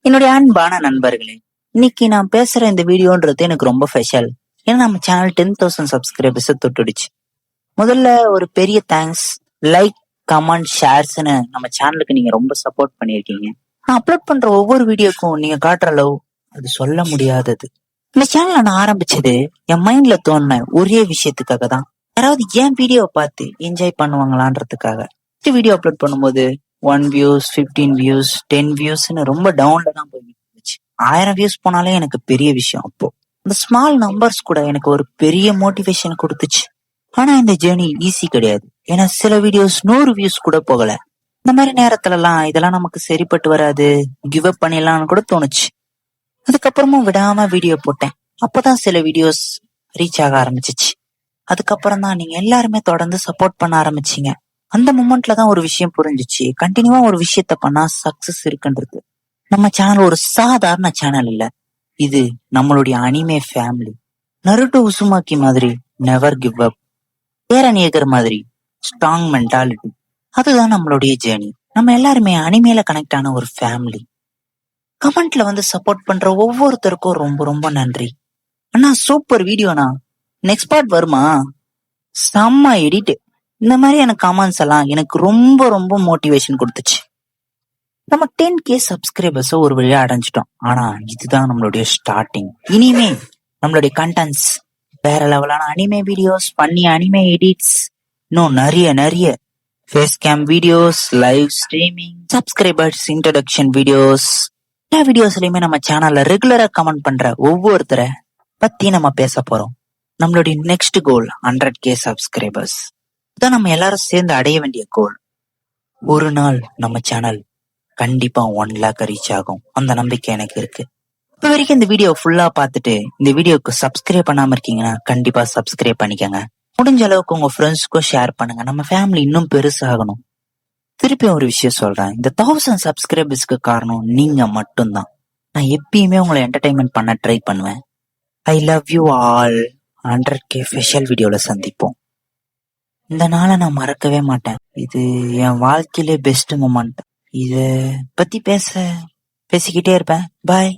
என்னுடைய அன்பான நண்பர்களே, இன்னைக்கு நான் பேசுற இந்த வீடியோன்றது எனக்கு ரொம்ப ஸ்பெஷல். ஏன்னா நம்ம சேனல் 10,000 சப்ஸ்கிரைபர்ஸ் தொட்டுடுச்சு. முதல்ல ஒரு பெரிய தேங்க்ஸ். லைக், கமெண்ட், ஷேர்ஸ்னு நம்ம சேனலுக்கு நீங்க ரொம்ப சப்போர்ட் பண்ணியிருக்கீங்க. நான் அப்லோட் பண்ற ஒவ்வொரு வீடியோக்கும் நீங்க காட்டுற லவ் அது சொல்ல முடியாதது. இந்த சேனலை நான் ஆரம்பிச்சது என் மைண்ட்ல தோணுன ஒரே விஷயத்துக்காக தான். யாராவது என் வீடியோவை பார்த்து என்ஜாய் பண்ணுவாங்களான்றதுக்காக. வீடியோ அப்லோட் பண்ணும்போது 1 வியூஸ், 15 வியூஸ், 10 வியூஸ்ன்னு ரொம்ப டவுன்ல தான் போய் இருந்துச்சு. 1000 வியூஸ் போனாலே எனக்கு பெரிய விஷயம். அப்போ இந்த ஸ்மால் நம்பர்ஸ் கூட எனக்கு ஒரு பெரிய மோட்டிவேஷன் கொடுத்துச்சு. ஆனா இந்த ஜேர்னி ஈஸி கிடையாது. ஏன்னா சில வீடியோஸ் 100 வியூஸ் கூட போகல. இந்த மாதிரி நேரத்துல எல்லாம் இதெல்லாம் நமக்கு சரிப்பட்டு வராது, கிவ் அப் பண்ணிடலாம்னு கூட தோணுச்சு. அதுக்கப்புறமும் விடாம வீடியோ போட்டேன். அப்பதான் சில வீடியோஸ் ரீச் ஆக ஆரம்பிச்சிச்சு. அதுக்கப்புறம் தான் நீங்க எல்லாருமே தொடர்ந்து சப்போர்ட் பண்ண ஆரம்பிச்சீங்க. அந்த மொமெண்ட்ல தான் ஒரு விஷயம் புரிஞ்சிச்சு. கண்டினியூவா ஒரு விஷயத்த பண்ணா சக்சஸ் இருக்குன்றது. நம்ம சேனல் ஒரு சாதாரண சேனல் இல்ல, இது நம்மளுடைய அனிமே ஃபேமிலி. நருட்டோ உசுமாக்கி மாதிரி நெவர் கிவ் அப், ஏரன் ஏகர் மாதிரி ஸ்ட்ராங் மென்டாலிட்டி. அதுதான் நம்மளுடைய ஜேர்னி. நம்ம எல்லாருமே அனிமேல கனெக்ட் ஆன ஒரு ஃபேமிலி. கமெண்ட்ல வந்து சப்போர்ட் பண்ற ஒவ்வொருத்தருக்கும் ரொம்ப ரொம்ப நன்றி. அண்ணா சூப்பர் வீடியோனா, நெக்ஸ்ட் பார்ட் வருமா, செம்ம எடிட், இந்த மாதிரியான கமெண்ட்ஸ் எல்லாம் எனக்கு ரொம்ப ரொம்ப மோட்டிவேஷன் கொடுத்துச்சு. நம்ம 10K சப்ஸ்கிரைபர்ஸ் ஒரு வழியா அடைஞ்சிட்டோம். ஆனா இதுதான் நம்மளுடைய ஸ்டார்டிங். இனிமே நம்மளுடைய கண்டென்ட்ஸ் வேற லெவலான அனிமே வீடியோஸ், பண்ணி அனிமே எடிட்ஸ், இன்னும் நிறைய நிறைய face cam videos, live streaming, subscribers introduction videos, எல்லா வீடியோஸ்லயுமே நம்ம சேனல்ல ரெகுலரா கமெண்ட் பண்ற ஒவ்வொருத்தரை பத்தி நம்ம பேச போறோம். நம்மளுடைய நெக்ஸ்ட் கோல் 100K சப்ஸ்கிரைபர்ஸ் தான் நம்ம எல்லாரும் சேர்ந்து அடைய வேண்டிய கோல். ஒரு நாள் நம்ம சேனல் கண்டிப்பா 1 lakh ரீச் ஆகும். அந்த நம்பிக்கை எனக்கு இருக்கு. இப்ப வரைக்கும் இந்த வீடியோ ஃபுல்லா பார்த்துட்டு இந்த வீடியோக்கு சப்ஸ்கிரைப் பண்ணாம இருக்கீங்கன்னா கண்டிப்பா சப்ஸ்கிரைப் பண்ணிக்கங்க. முடிஞ்ச அளவுக்கு உங்க ஃப்ரெண்ட்ஸ்க்கும் ஷேர் பண்ணுங்க. நம்ம ஃபேமிலி இன்னும் பெருசாகணும். திருப்பி ஒரு விஷயம் சொல்றேன், இந்த 1000 சப்ஸ்கிரைபர்ஸ்க்கு காரணம் நீங்க மட்டும்தான். நான் எப்பயுமே உங்களை என்டர்டைன்மெண்ட் பண்ண ட்ரை பண்ணுவேன். I love you all. 100K special வீடியோல சந்திப்போம். இந்த நாளை நான் மறக்கவே மாட்டேன். இது என் வாழ்க்கையிலே பெஸ்ட் மொமெண்ட். இத பத்தி பேசிக்கிட்டே இருப்பேன். பாய்.